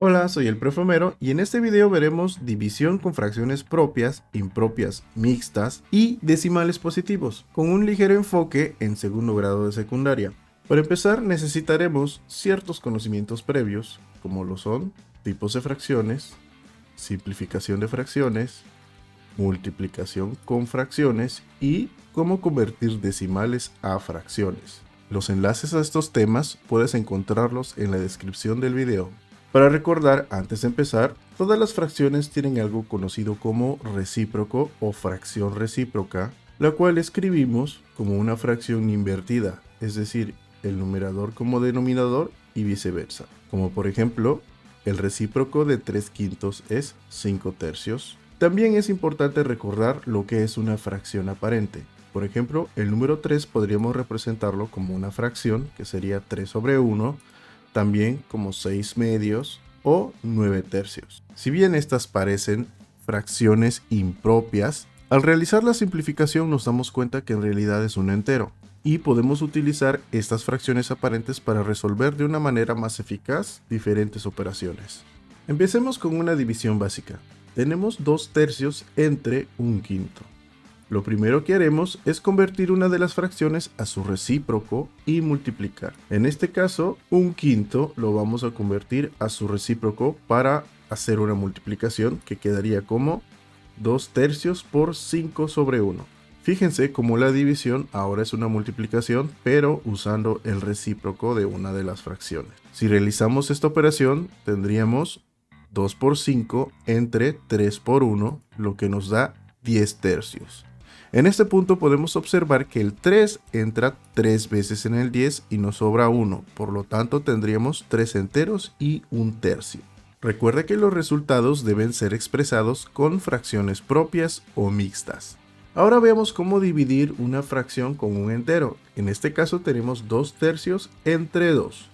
Hola, soy el Profe Homero y en este video veremos división con fracciones propias, impropias, mixtas y decimales positivos, con un ligero enfoque en segundo grado de secundaria. Para empezar necesitaremos ciertos conocimientos previos, como lo son tipos de fracciones, simplificación de fracciones, multiplicación con fracciones y cómo convertir decimales a fracciones. Los enlaces a estos temas puedes encontrarlos en la descripción del video. Para recordar, antes de empezar, todas las fracciones tienen algo conocido como recíproco o fracción recíproca, la cual escribimos como una fracción invertida, es decir, el numerador como denominador y viceversa. Como por ejemplo, el recíproco de 3/5 es 5/3. También es importante recordar lo que es una fracción aparente. Por ejemplo, el número 3 podríamos representarlo como una fracción, que sería 3/1, también como 6 medios o 9/3. Si bien estas parecen fracciones impropias, al realizar la simplificación nos damos cuenta que en realidad es un entero, y podemos utilizar estas fracciones aparentes para resolver de una manera más eficaz diferentes operaciones. Empecemos con una división básica. Tenemos 2/3 entre 1/5. Lo primero que haremos es convertir una de las fracciones a su recíproco y multiplicar. En este caso, 1/5 lo vamos a convertir a su recíproco para hacer una multiplicación que quedaría como 2/3 por 5/1. Fíjense cómo la división ahora es una multiplicación, pero usando el recíproco de una de las fracciones. Si realizamos esta operación, tendríamos 2 por 5 entre 3 por 1, lo que nos da 10/3. En este punto podemos observar que el 3 entra 3 veces en el 10 y nos sobra 1, por lo tanto tendríamos 3 enteros y 1/3. Recuerda que los resultados deben ser expresados con fracciones propias o mixtas. Ahora veamos cómo dividir una fracción con un entero. En este caso tenemos 2/3 entre 2.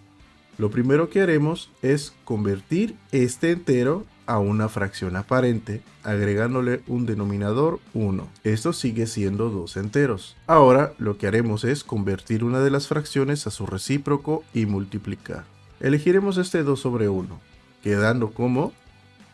Lo primero que haremos es convertir este entero a una fracción aparente, agregándole un denominador 1. Esto sigue siendo 2 enteros. Ahora lo que haremos es convertir una de las fracciones a su recíproco y multiplicar. Elegiremos este 2/1, quedando como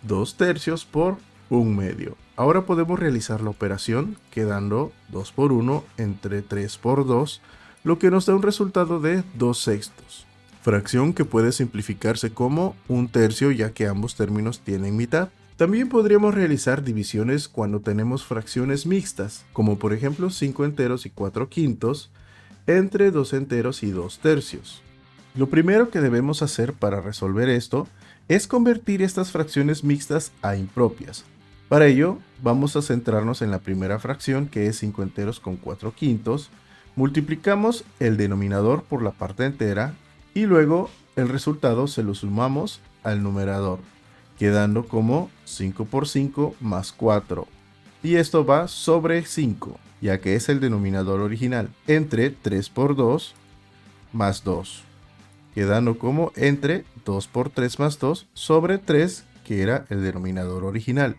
2/3 por 1/2. Ahora podemos realizar la operación quedando 2 por 1 entre 3 por 2, lo que nos da un resultado de 2/6. Fracción que puede simplificarse como 1/3 ya que ambos términos tienen mitad. También podríamos realizar divisiones cuando tenemos fracciones mixtas, como por ejemplo 5 enteros y 4/5 entre 2 enteros y 2/3. Lo primero que debemos hacer para resolver esto es convertir estas fracciones mixtas a impropias. Para ello, vamos a centrarnos en la primera fracción, que es 5 enteros con 4/5. Multiplicamos el denominador por la parte entera y luego el resultado se lo sumamos al numerador, quedando como 5 por 5 más 4. Y esto va sobre 5, ya que es el denominador original, entre 3 por 2 más 2, quedando como entre 2 por 3 más 2 sobre 3, que era el denominador original.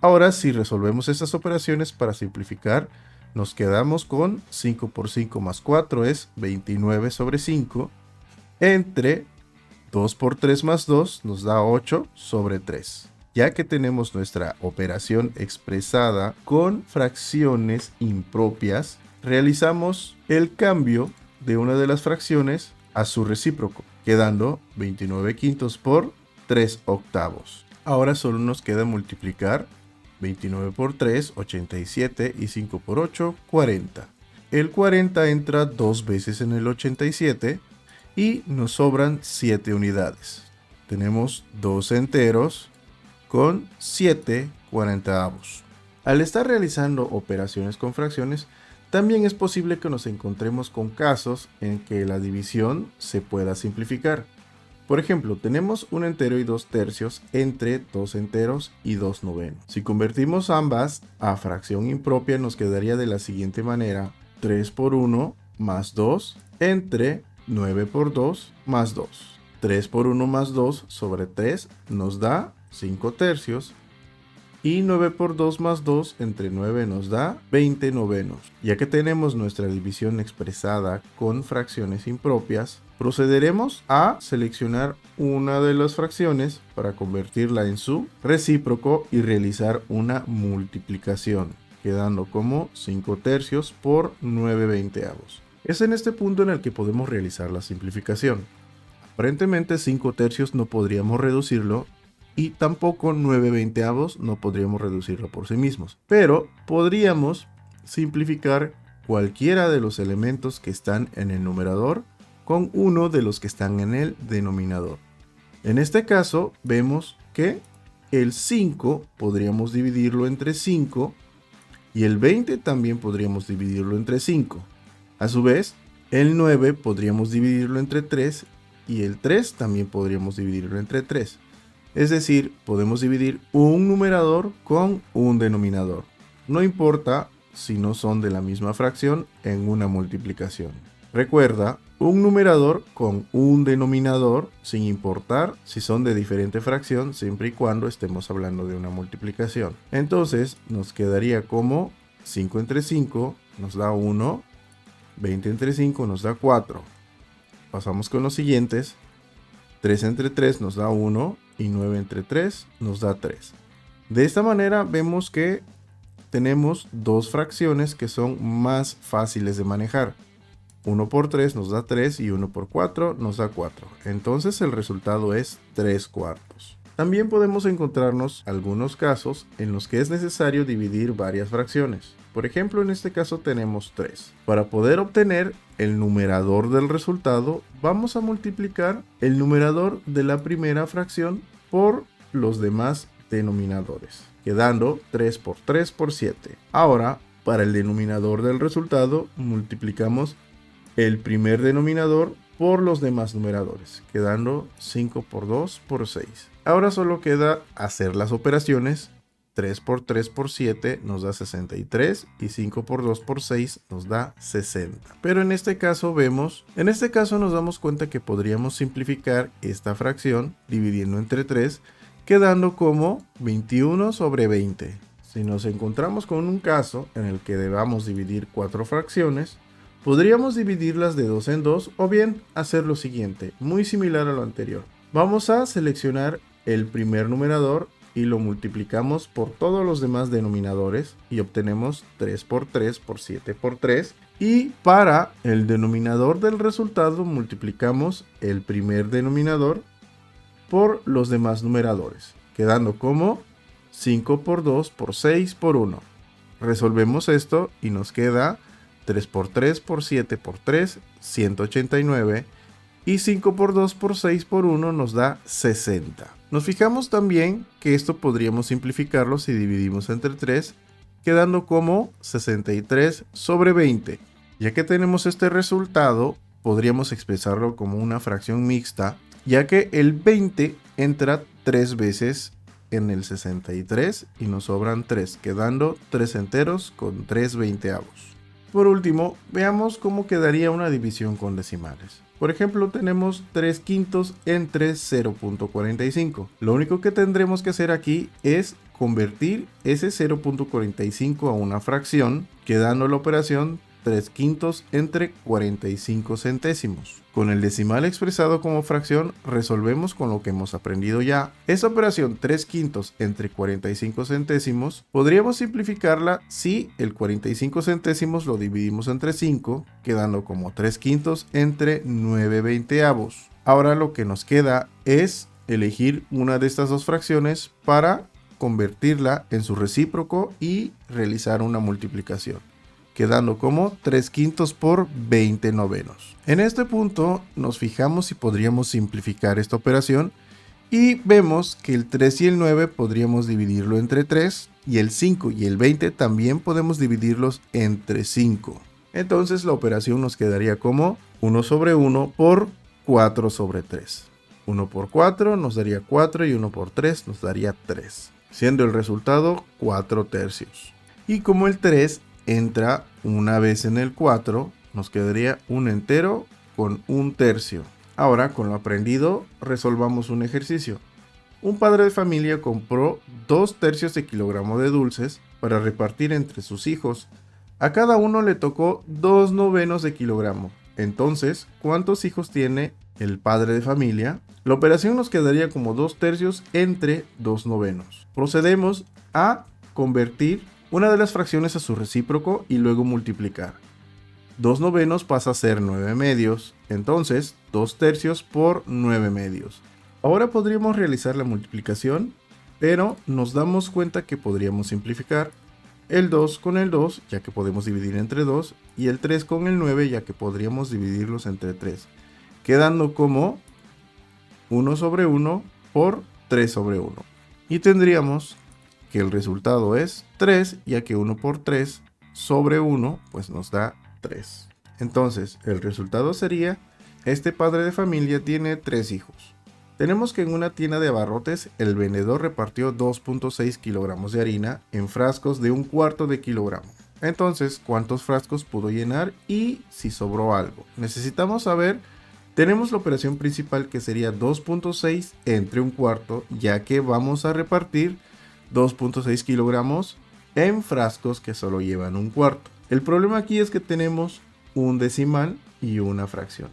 Ahora, si resolvemos estas operaciones para simplificar, nos quedamos con 5 por 5 más 4 es 29 sobre 5, entre 2 por 3 más 2 nos da 8 sobre 3. Ya que tenemos nuestra operación expresada con fracciones impropias, realizamos el cambio de una de las fracciones a su recíproco, quedando 29/5 por 3/8. Ahora solo nos queda multiplicar. 29 por 3, 87, y 5 por 8, 40. El 40 entra 2 veces en el 87 y nos sobran 7 unidades. Tenemos 2 enteros con 7 40avos. Al estar realizando operaciones con fracciones, también es posible que nos encontremos con casos en que la división se pueda simplificar. Por ejemplo, tenemos un entero y 2/3 entre 2 enteros y 2 novenos. Si convertimos ambas a fracción impropia, nos quedaría de la siguiente manera: 3 por 1 más 2 entre 9 por 2 más 2. 3 por 1 más 2 sobre 3 nos da 5/3. Y 9 por 2 más 2 entre 9 nos da 20 novenos. Ya que tenemos nuestra división expresada con fracciones impropias, procederemos a seleccionar una de las fracciones para convertirla en su recíproco y realizar una multiplicación, quedando como 5 tercios por 9 veinteavos. Es en este punto en el que podemos realizar la simplificación. Aparentemente 5 tercios no podríamos reducirlo y tampoco 9 veinteavos no podríamos reducirlo por sí mismos. Pero podríamos simplificar cualquiera de los elementos que están en el numerador con uno de los que están en el denominador. En este caso vemos que el 5 podríamos dividirlo entre 5 y el 20 también podríamos dividirlo entre 5. A su vez, el 9 podríamos dividirlo entre 3 y el 3 también podríamos dividirlo entre 3. Es decir, podemos dividir un numerador con un denominador. No importa si no son de la misma fracción en una multiplicación. Recuerda, un numerador con un denominador sin importar si son de diferente fracción siempre y cuando estemos hablando de una multiplicación. Entonces nos quedaría como 5 entre 5 nos da 1, 20 entre 5 nos da 4. Pasamos con los siguientes. 3 entre 3 nos da 1 y 9 entre 3 nos da 3. De esta manera vemos que tenemos dos fracciones que son más fáciles de manejar. 1 por 3 nos da 3 y 1 por 4 nos da 4. Entonces el resultado es 3 cuartos. También podemos encontrarnos algunos casos en los que es necesario dividir varias fracciones. Por ejemplo, en este caso tenemos 3. Para poder obtener el numerador del resultado, vamos a multiplicar el numerador de la primera fracción por los demás denominadores, quedando 3 por 3 por 7. Ahora, para el denominador del resultado, multiplicamos el primer denominador por los demás numeradores, quedando 5 por 2 por 6. Ahora solo queda hacer las operaciones. 3 por 3 por 7 nos da 63 y 5 por 2 por 6 nos da 60. Pero en este caso nos damos cuenta que podríamos simplificar esta fracción dividiendo entre 3, quedando como 21 sobre 20. Si nos encontramos con un caso en el que debamos dividir 4 fracciones, podríamos dividirlas de 2 en 2 o bien hacer lo siguiente, muy similar a lo anterior. Vamos a seleccionar el primer numerador y lo multiplicamos por todos los demás denominadores y obtenemos 3 por 3 por 7 por 3. Y para el denominador del resultado multiplicamos el primer denominador por los demás numeradores, quedando como 5 por 2 por 6 por 1. Resolvemos esto y nos queda 3 por 3 por 7 por 3, 189. Y 5 por 2 por 6 por 1 nos da 60. Nos fijamos también que esto podríamos simplificarlo si dividimos entre 3, quedando como 63 sobre 20. Ya que tenemos este resultado, podríamos expresarlo como una fracción mixta, ya que el 20 entra 3 veces en el 63 y nos sobran 3, quedando 3 enteros con 3 veinteavos. Por último, veamos cómo quedaría una división con decimales. Por ejemplo, tenemos 3 quintos entre 0.45. Lo único que tendremos que hacer aquí es convertir ese 0.45 a una fracción, quedando la operación 3 quintos entre 45 centésimos. Con el decimal expresado como fracción, resolvemos con lo que hemos aprendido ya. Esa operación 3 quintos entre 45 centésimos, podríamos simplificarla si el 45 centésimos lo dividimos entre 5, quedando como 3 quintos entre 9 veinteavos. Ahora lo que nos queda es elegir una de estas dos fracciones para convertirla en su recíproco y realizar una multiplicación, quedando como 3 quintos por 20 novenos. En este punto nos fijamos si podríamos simplificar esta operación y vemos que el 3 y el 9 podríamos dividirlo entre 3 y el 5 y el 20 también podemos dividirlos entre 5. Entonces la operación nos quedaría como 1 sobre 1 por 4 sobre 3. 1 por 4 nos daría 4 y 1 por 3 nos daría 3, siendo el resultado 4 tercios. Y como el 3 entra una vez en el 4, nos quedaría un entero con un tercio. Ahora, con lo aprendido, resolvamos un ejercicio. Un padre de familia compró 2/3 de kilogramo de dulces para repartir entre sus hijos. A cada uno le tocó 2/9 de kilogramo. Entonces, ¿cuántos hijos tiene el padre de familia? La operación nos quedaría como 2/3 entre 2/9. Procedemos a convertir una de las fracciones a su recíproco y luego multiplicar. 2/9 pasa a ser 9/2, entonces 2/3 por 9/2. Ahora podríamos realizar la multiplicación, pero nos damos cuenta que podríamos simplificar el 2 con el 2, ya que podemos dividir entre 2, y el 3 con el 9, ya que podríamos dividirlos entre 3, quedando como 1/1 por 3/1. Y tendríamos que el resultado es 3, ya que 1 por 3 sobre 1 pues nos da 3. Entonces el resultado sería, este padre de familia tiene 3 hijos. Tenemos que en una tienda de abarrotes el vendedor repartió 2.6 kilogramos de harina en frascos de 1/4 de kilogramo. Entonces, ¿cuántos frascos pudo llenar y si sobró algo? Necesitamos saber, tenemos la operación principal que sería 2.6 entre 1/4, ya que vamos a repartir 2.6 kilogramos en frascos que solo llevan 1/4. El problema aquí es que tenemos un decimal y una fracción.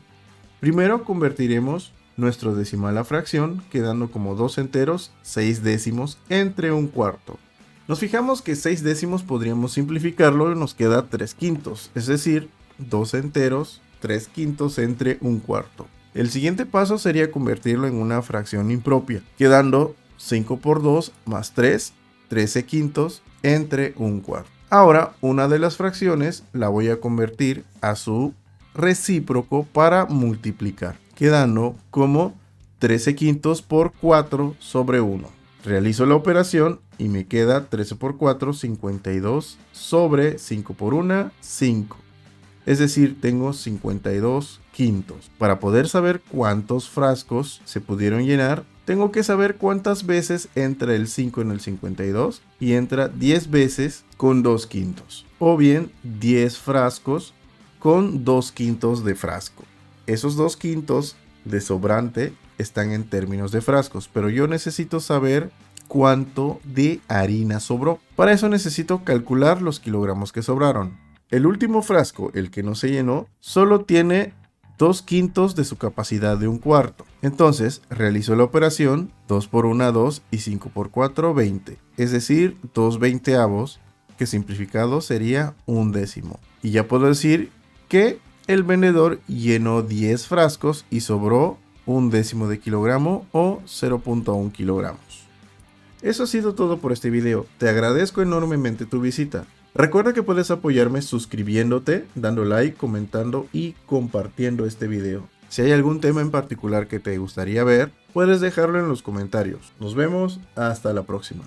Primero convertiremos nuestro decimal a fracción, quedando como 2 enteros, 6 décimos entre 1/4. Nos fijamos que 6 décimos podríamos simplificarlo y nos queda 3/5, es decir, 2 enteros, 3/5 entre 1/4. El siguiente paso sería convertirlo en una fracción impropia, quedando 5 por 2 más 3, 13/5 entre 1/4. Ahora, una de las fracciones la voy a convertir a su recíproco para multiplicar, quedando como 13/5 por 4 sobre 1. Realizo la operación y me queda 13 por 4, 52 sobre 5 por 1, 5. Es decir, tengo 52/5. Para poder saber cuántos frascos se pudieron llenar, tengo que saber cuántas veces entra el 5 en el 52 y entra 10 veces con 2/5. O bien 10 frascos con 2/5 de frasco. Esos 2/5 de sobrante están en términos de frascos, pero yo necesito saber cuánto de harina sobró. Para eso necesito calcular los kilogramos que sobraron. El último frasco, el que no se llenó, solo tiene 2/5 de su capacidad de 1/4. Entonces realizo la operación, 2 por 1, 2 y 5 por 4, 20. Es decir, 2/20, que simplificado sería 1/10. Y ya puedo decir que el vendedor llenó 10 frascos y sobró 1/10 de kilogramo o 0.1 kilogramos. Eso ha sido todo por este video. Te agradezco enormemente tu visita. Recuerda que puedes apoyarme suscribiéndote, dando like, comentando y compartiendo este video. Si hay algún tema en particular que te gustaría ver, puedes dejarlo en los comentarios. Nos vemos, hasta la próxima.